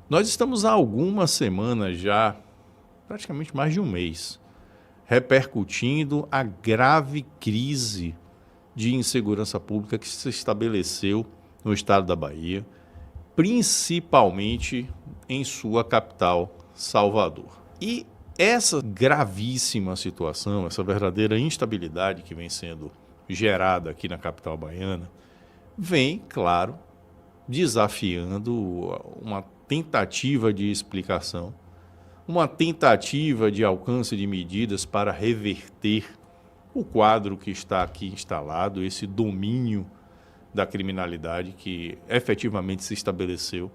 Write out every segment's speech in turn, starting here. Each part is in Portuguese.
Nós estamos há algumas semanas já, praticamente mais de um mês, repercutindo a grave crise de insegurança pública que se estabeleceu no estado da Bahia, principalmente em sua capital, Salvador. E essa gravíssima situação, essa verdadeira instabilidade que vem sendo gerada aqui na capital baiana, vem, claro, desafiando uma tentativa de explicação, uma tentativa de alcance de medidas para reverter o quadro que está aqui instalado, esse domínio da criminalidade que efetivamente se estabeleceu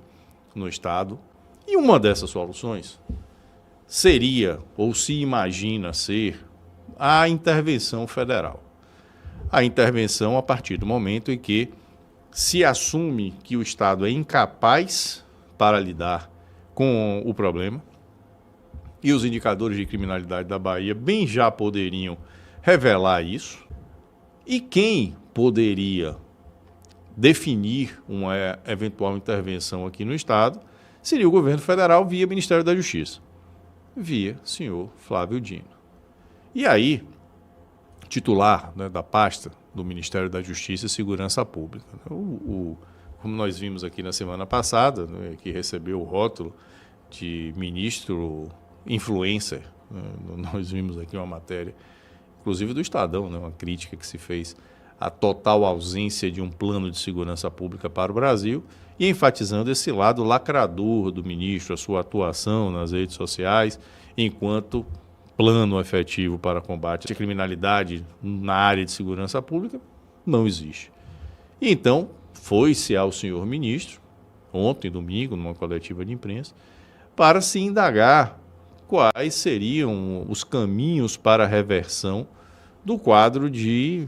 no Estado. E uma dessas soluções seria, ou se imagina ser, a intervenção federal. A intervenção a partir do momento em que se assume que o Estado é incapaz para lidar com o problema, e os indicadores de criminalidade da Bahia bem já poderiam revelar isso, e quem poderia definir uma eventual intervenção aqui no Estado seria o governo federal via Ministério da Justiça, via senhor Flávio Dino. E aí, titular, né, da pasta do Ministério da Justiça e Segurança Pública, como nós vimos aqui na semana passada, né, que recebeu o rótulo de ministro influencer, né, nós vimos aqui uma matéria, inclusive do Estadão, né, uma crítica que se fez à total ausência de um plano de segurança pública para o Brasil e enfatizando esse lado lacrador do ministro, a sua atuação nas redes sociais, enquanto plano efetivo para combate à criminalidade na área de segurança pública não existe. E então, foi-se ao senhor ministro, ontem, domingo, numa coletiva de imprensa, para se indagar quais seriam os caminhos para a reversão do quadro de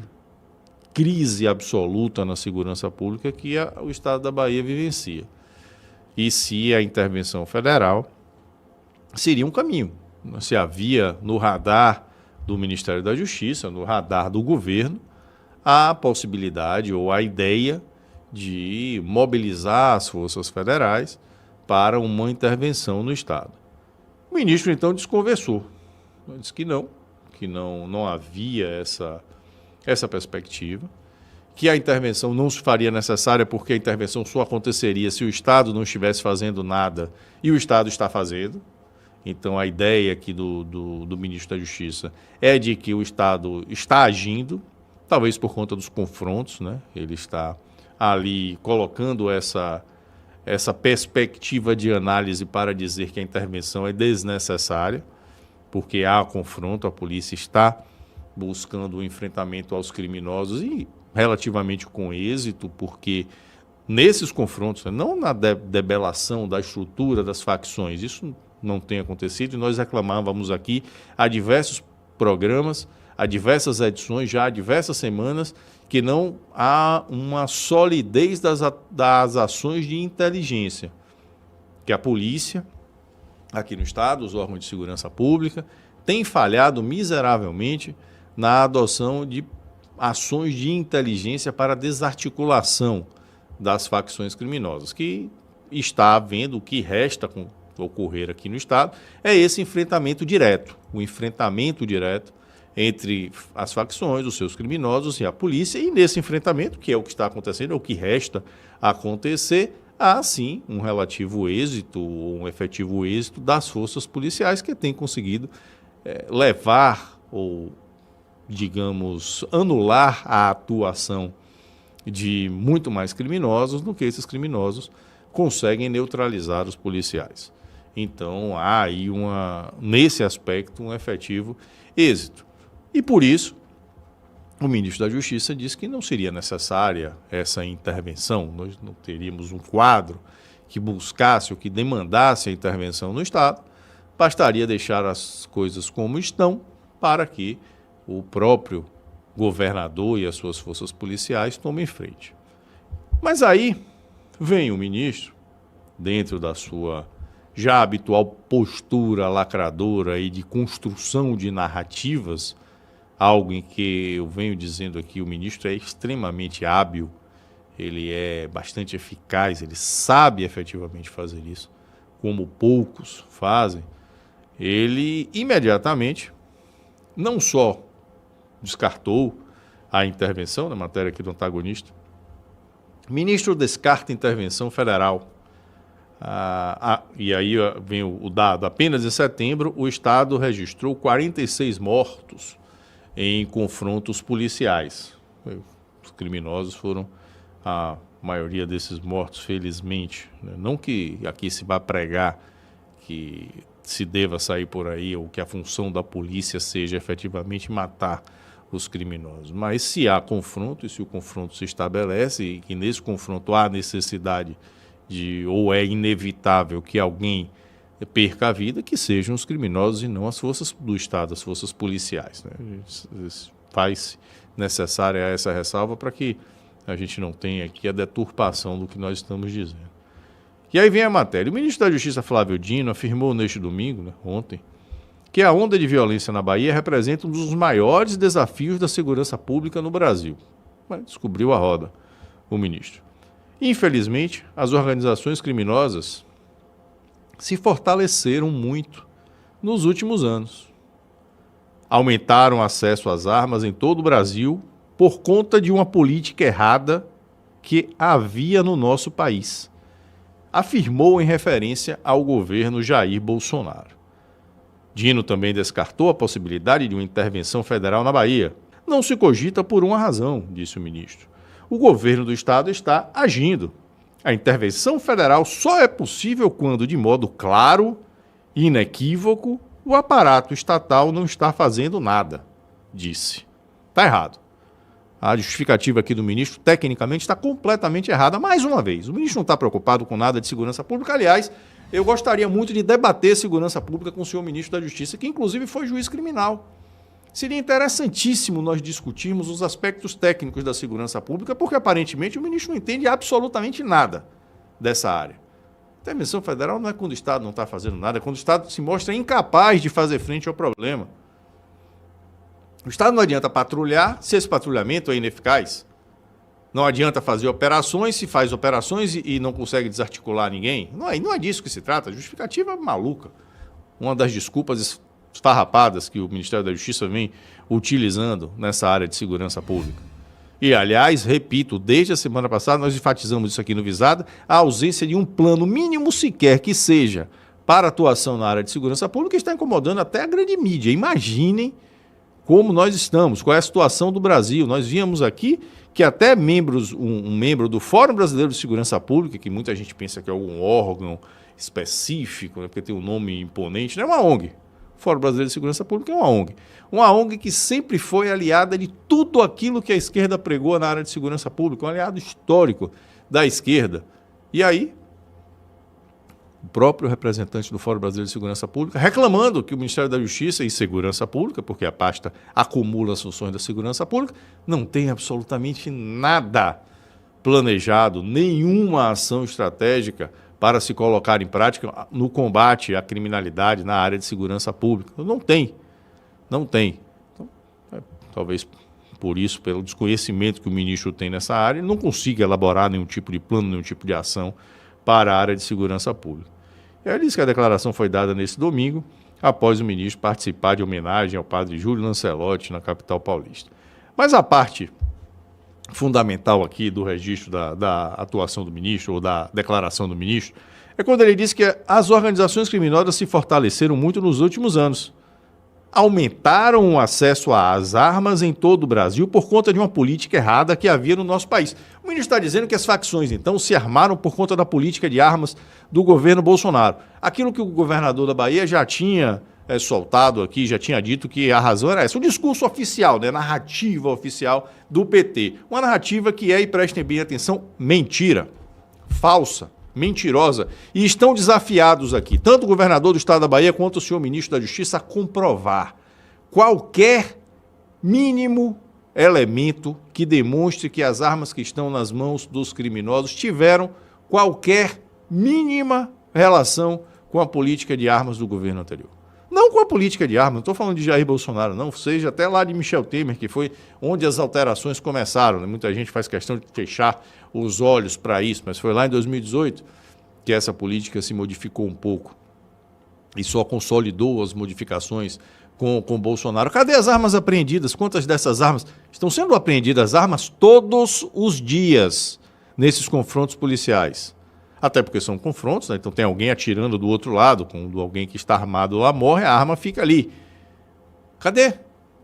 crise absoluta na segurança pública que o Estado da Bahia vivencia. E se a intervenção federal seria um caminho. Se havia no radar do Ministério da Justiça, no radar do governo, a possibilidade ou a ideia de mobilizar as forças federais para uma intervenção no Estado. O ministro, então, desconversou. Disse que não havia essa perspectiva, que a intervenção não se faria necessária porque a intervenção só aconteceria se o Estado não estivesse fazendo nada e o Estado está fazendo. Então, a ideia aqui do ministro da Justiça é de que o Estado está agindo, talvez por conta dos confrontos, né? Ele está ali colocando essa perspectiva de análise para dizer que a intervenção é desnecessária, porque há confronto, a polícia está buscando o enfrentamento aos criminosos e relativamente com êxito, porque nesses confrontos, não na debelação da estrutura das facções, isso não tem acontecido e nós reclamávamos aqui há diversos programas, há diversas edições, já há diversas semanas, que não há uma solidez das ações de inteligência, que a polícia, aqui no Estado, os órgãos de segurança pública, têm falhado miseravelmente na adoção de ações de inteligência para a desarticulação das facções criminosas, que está havendo o que resta ocorrer aqui no Estado, é esse enfrentamento direto, o enfrentamento direto entre as facções, os seus criminosos e a polícia, e nesse enfrentamento, que é o que está acontecendo, é o que resta acontecer, há sim um relativo êxito, um efetivo êxito das forças policiais que têm conseguido levar ou, digamos, anular a atuação de muito mais criminosos do que esses criminosos conseguem neutralizar os policiais. Então, há aí, nesse aspecto, um efetivo êxito. E, por isso, o ministro da Justiça disse que não seria necessária essa intervenção, nós não teríamos um quadro que buscasse ou que demandasse a intervenção no Estado, bastaria deixar as coisas como estão para que o próprio governador e as suas forças policiais tomem frente. Mas aí vem o ministro, dentro da sua já habitual postura lacradora e de construção de narrativas, algo em que eu venho dizendo aqui, o ministro é extremamente hábil, ele é bastante eficaz, ele sabe efetivamente fazer isso, como poucos fazem, ele imediatamente não só descartou a intervenção, na matéria aqui do antagonista, o ministro descarta intervenção federal. E aí vem o dado, apenas em setembro o Estado registrou 46 mortos em confrontos policiais. Os criminosos foram a maioria desses mortos, felizmente. Não que aqui se vá pregar que se deva sair por aí ou que a função da polícia seja efetivamente matar os criminosos. Mas se há confronto, e se o confronto se estabelece, e que nesse confronto há necessidade ou é inevitável que alguém perca a vida, que sejam os criminosos e não as forças do Estado, as forças policiais. Faz necessária essa ressalva para que a gente não tenha aqui a deturpação do que nós estamos dizendo. E aí vem a matéria. O ministro da Justiça, Flávio Dino, afirmou neste domingo, ontem, que a onda de violência na Bahia representa um dos maiores desafios da segurança pública no Brasil. Mas descobriu a roda o ministro. Infelizmente, as organizações criminosas se fortaleceram muito nos últimos anos. Aumentaram o acesso às armas em todo o Brasil por conta de uma política errada que havia no nosso país, afirmou em referência ao governo Jair Bolsonaro. Dino também descartou a possibilidade de uma intervenção federal na Bahia. Não se cogita por uma razão, disse o ministro. O governo do Estado está agindo. A intervenção federal só é possível quando, de modo claro e inequívoco, o aparato estatal não está fazendo nada, disse. Está errado. A justificativa aqui do ministro, tecnicamente, está completamente errada. Mais uma vez, o ministro não está preocupado com nada de segurança pública. Aliás, eu gostaria muito de debater segurança pública com o senhor ministro da Justiça, que inclusive foi juiz criminal. Seria interessantíssimo nós discutirmos os aspectos técnicos da segurança pública, porque aparentemente o ministro não entende absolutamente nada dessa área. A intervenção federal não é quando o Estado não está fazendo nada, é quando o Estado se mostra incapaz de fazer frente ao problema. O Estado não adianta patrulhar se esse patrulhamento é ineficaz. Não adianta fazer operações se faz operações e não consegue desarticular ninguém. Não é disso que se trata. A justificativa é maluca. Uma das desculpas esfarrapadas que o Ministério da Justiça vem utilizando nessa área de segurança pública. E, aliás, repito, desde a semana passada nós enfatizamos isso aqui no Visada, a ausência de um plano mínimo sequer que seja para atuação na área de segurança pública está incomodando até a grande mídia. Imaginem como nós estamos, qual é a situação do Brasil. Nós víamos aqui que até um membro do Fórum Brasileiro de Segurança Pública, que muita gente pensa que é algum órgão específico, porque tem um nome imponente, não é uma ONG. O Fórum Brasileiro de Segurança Pública é uma ONG. Uma ONG que sempre foi aliada de tudo aquilo que a esquerda pregou na área de segurança pública, um aliado histórico da esquerda. E aí, o próprio representante do Fórum Brasileiro de Segurança Pública reclamando que o Ministério da Justiça e Segurança Pública, porque a pasta acumula as funções da segurança pública, não tem absolutamente nada planejado, nenhuma ação estratégica para se colocar em prática no combate à criminalidade na área de segurança pública. Não tem. Então, talvez por isso, pelo desconhecimento que o ministro tem nessa área, ele não consiga elaborar nenhum tipo de plano, nenhum tipo de ação para a área de segurança pública. E ele disse que a declaração foi dada nesse domingo, após o ministro participar de homenagem ao padre Júlio Lancelotti na capital paulista. Mas a parte fundamental aqui do registro da atuação do ministro, ou da declaração do ministro, é quando ele diz que as organizações criminosas se fortaleceram muito nos últimos anos. Aumentaram o acesso às armas em todo o Brasil por conta de uma política errada que havia no nosso país. O ministro está dizendo que as facções, então, se armaram por conta da política de armas do governo Bolsonaro. Aquilo que o governador da Bahia já tinha soltado aqui, já tinha dito que a razão era essa. O discurso oficial, né, narrativa oficial do PT. Uma narrativa que é, e prestem bem atenção, mentira, falsa, mentirosa. E estão desafiados aqui, tanto o governador do estado da Bahia quanto o senhor ministro da Justiça, a comprovar qualquer mínimo elemento que demonstre que as armas que estão nas mãos dos criminosos tiveram qualquer mínima relação com a política de armas do governo anterior. Não com a política de armas, não estou falando de Jair Bolsonaro, não, seja até lá de Michel Temer, que foi onde as alterações começaram. Né? Muita gente faz questão de fechar os olhos para isso, mas foi lá em 2018. que essa política se modificou um pouco e só consolidou as modificações com Bolsonaro. Cadê as armas apreendidas? Quantas dessas armas estão sendo apreendidas? Armas todos os dias nesses confrontos policiais. Até porque são confrontos, né? Então tem alguém atirando do outro lado, quando alguém que está armado lá morre, a arma fica ali. Cadê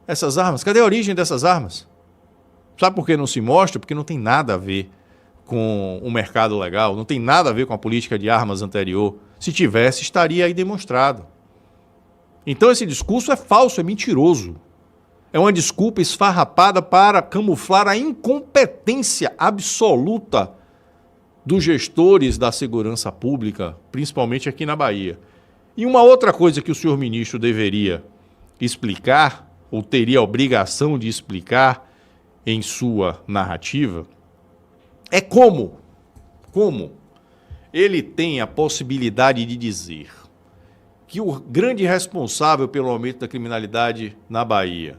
essas armas? Cadê a origem dessas armas? Sabe por que não se mostra? Porque não tem nada a ver com o mercado legal, não tem nada a ver com a política de armas anterior. Se tivesse, estaria aí demonstrado. Então esse discurso é falso, é mentiroso. É uma desculpa esfarrapada para camuflar a incompetência absoluta dos gestores da segurança pública, principalmente aqui na Bahia. E uma outra coisa que o senhor ministro deveria explicar, ou teria a obrigação de explicar em sua narrativa, é como ele tem a possibilidade de dizer que o grande responsável pelo aumento da criminalidade na Bahia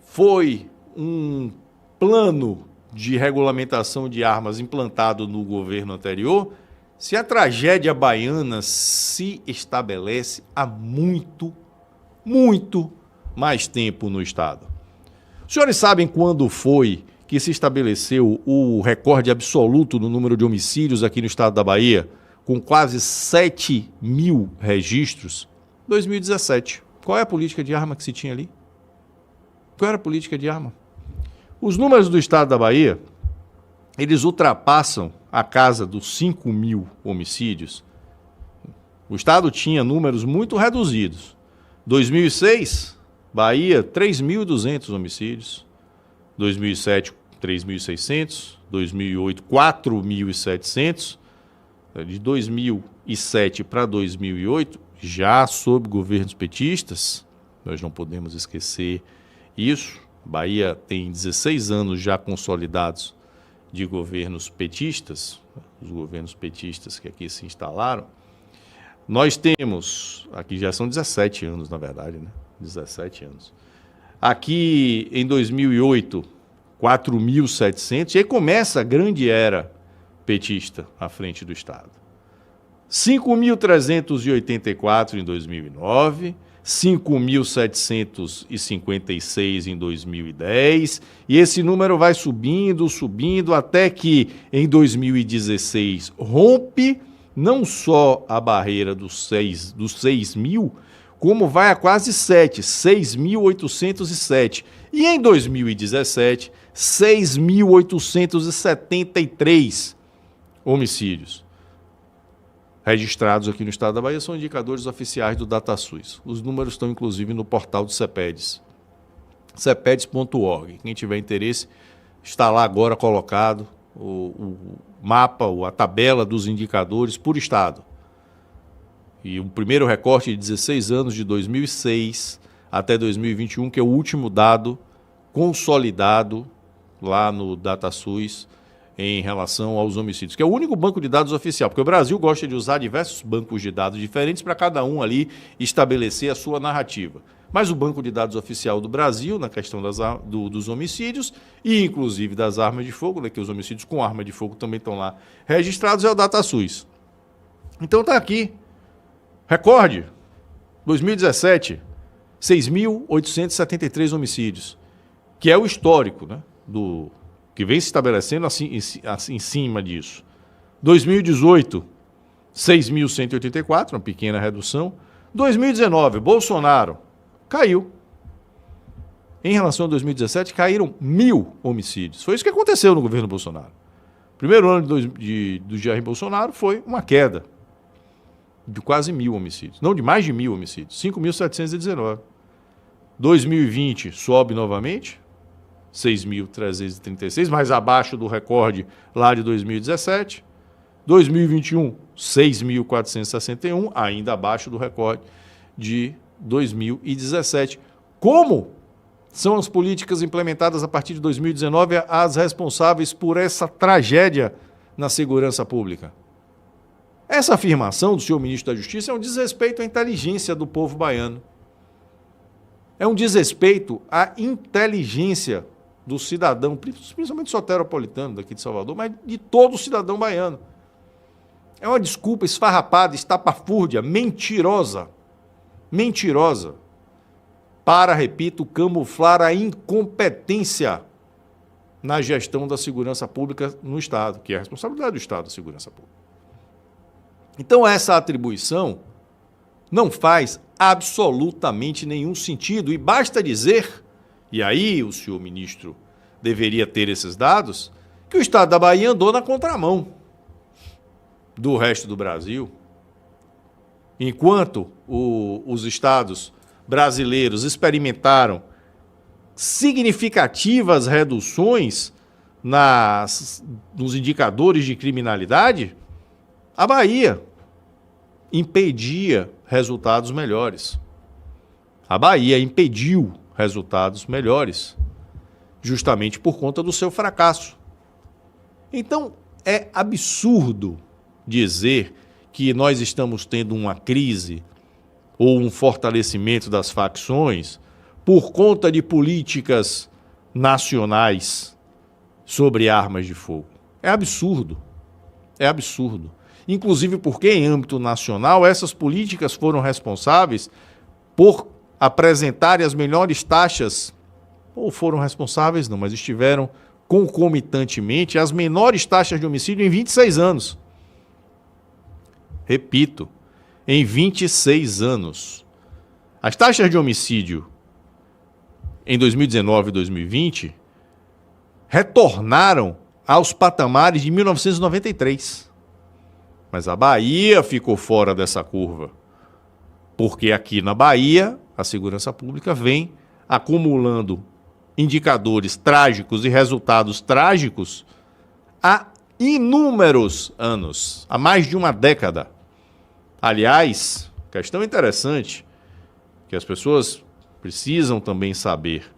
foi um plano de regulamentação de armas implantado no governo anterior, se a tragédia baiana se estabelece há muito mais tempo no Estado. Os senhores sabem quando foi que se estabeleceu o recorde absoluto no número de homicídios aqui no Estado da Bahia, com quase 7 mil registros? 2017. Qual é a política de arma que se tinha ali? Qual era a política de arma? Os números do Estado da Bahia, eles ultrapassam a casa dos 5 mil homicídios. O Estado tinha números muito reduzidos. 2006, Bahia, 3.200 homicídios. 2007, 3.600. 2008, 4.700. De 2007 para 2008, já sob governos petistas, nós não podemos esquecer isso. A Bahia tem 16 anos já consolidados de governos petistas, os governos petistas que aqui se instalaram. Nós temos, aqui já são 17 anos, na verdade, né? 17 anos. Aqui, em 2008, 4.700, e aí começa a grande era petista à frente do Estado. 5.384 em 2009, 5.756 em 2010, e esse número vai subindo, até que em 2016 rompe não só a barreira dos 6 mil, como vai a quase 7, 6.807. E em 2017, 6.873 homicídios registrados aqui no Estado da Bahia, são indicadores oficiais do DataSUS. Os números estão, inclusive, no portal do CEPEDS, cepedes.org. Quem tiver interesse, está lá agora colocado o mapa, a tabela dos indicadores por Estado. E o primeiro recorte de 16 anos, de 2006 até 2021, que é o último dado consolidado lá no DataSUS, em relação aos homicídios, que é o único banco de dados oficial, porque o Brasil gosta de usar diversos bancos de dados diferentes para cada um ali estabelecer a sua narrativa. Mas o banco de dados oficial do Brasil, na questão dos homicídios, e inclusive das armas de fogo, né, que os homicídios com arma de fogo também estão lá registrados, é o DataSUS. Então está aqui, recorde, 2017, 6.873 homicídios, que é o histórico, né, que vem se estabelecendo assim, em cima disso. 2018, 6.184, uma pequena redução. 2019, Bolsonaro caiu. Em relação a 2017, caíram 1.000 homicídios. Foi isso que aconteceu no governo Bolsonaro. Primeiro ano do Jair Bolsonaro foi uma queda de quase 1.000 homicídios. Não, de mais de 1.000 homicídios. 5.719. 2020 sobe novamente, 6.336, mais abaixo do recorde lá de 2017. 2021, 6.461, ainda abaixo do recorde de 2017. Como são as políticas implementadas a partir de 2019 as responsáveis por essa tragédia na segurança pública? Essa afirmação do senhor ministro da Justiça é um desrespeito à inteligência do povo baiano. É um desrespeito à inteligência do cidadão, principalmente soteropolitano daqui de Salvador, mas de todo cidadão baiano. É uma desculpa esfarrapada, estapafúrdia, mentirosa. Mentirosa. Para, repito, camuflar a incompetência na gestão da segurança pública no Estado, que é a responsabilidade do Estado da segurança pública. Então, essa atribuição não faz absolutamente nenhum sentido. E basta dizer, e aí o senhor ministro deveria ter esses dados, que o Estado da Bahia andou na contramão do resto do Brasil. Enquanto os estados brasileiros experimentaram significativas reduções nos indicadores de criminalidade, a Bahia impedia resultados melhores. A Bahia impediu resultados melhores, justamente por conta do seu fracasso. Então, é absurdo dizer que nós estamos tendo uma crise ou um fortalecimento das facções por conta de políticas nacionais sobre armas de fogo. É absurdo. É absurdo. Inclusive porque, em âmbito nacional, essas políticas foram responsáveis por apresentarem as melhores taxas, ou foram responsáveis não, mas estiveram concomitantemente as menores taxas de homicídio em 26 anos. Repito, em 26 anos. As taxas de homicídio em 2019 e 2020 retornaram aos patamares de 1993. Mas a Bahia ficou fora dessa curva, porque aqui na Bahia a segurança pública vem acumulando indicadores trágicos e resultados trágicos há inúmeros anos, há mais de uma década. Aliás, questão interessante que as pessoas precisam também saber.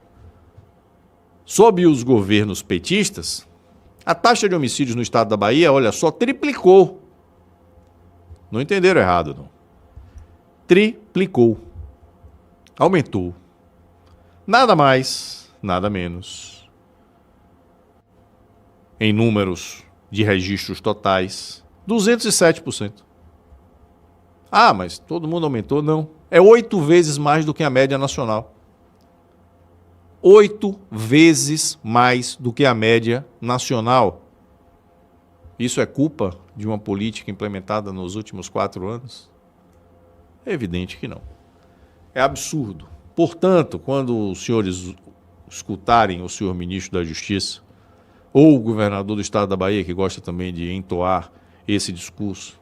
Sob os governos petistas, a taxa de homicídios no estado da Bahia, olha só, triplicou. Não entenderam errado, não. Triplicou. Aumentou. Nada mais, nada menos. Em números de registros totais, 207%. Ah, mas todo mundo aumentou? Não. É 8 vezes mais do que a média nacional. 8 vezes mais do que a média nacional. Isso é culpa de uma política implementada nos últimos 4 anos? É evidente que não. É absurdo. Portanto, quando os senhores escutarem o senhor ministro da Justiça ou o governador do estado da Bahia, que gosta também de entoar esse discurso,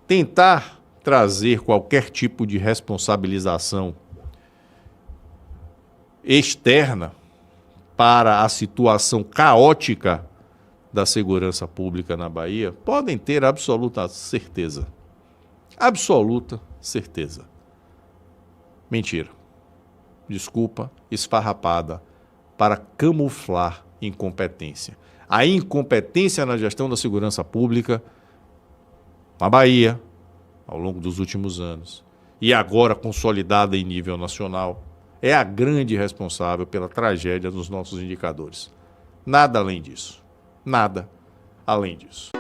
tentar trazer qualquer tipo de responsabilização externa para a situação caótica da segurança pública na Bahia, podem ter absoluta certeza. Absoluta certeza. Mentira. Desculpa esfarrapada para camuflar incompetência. A incompetência na gestão da segurança pública na Bahia, ao longo dos últimos anos, e agora consolidada em nível nacional, é a grande responsável pela tragédia dos nossos indicadores. Nada além disso. Nada além disso.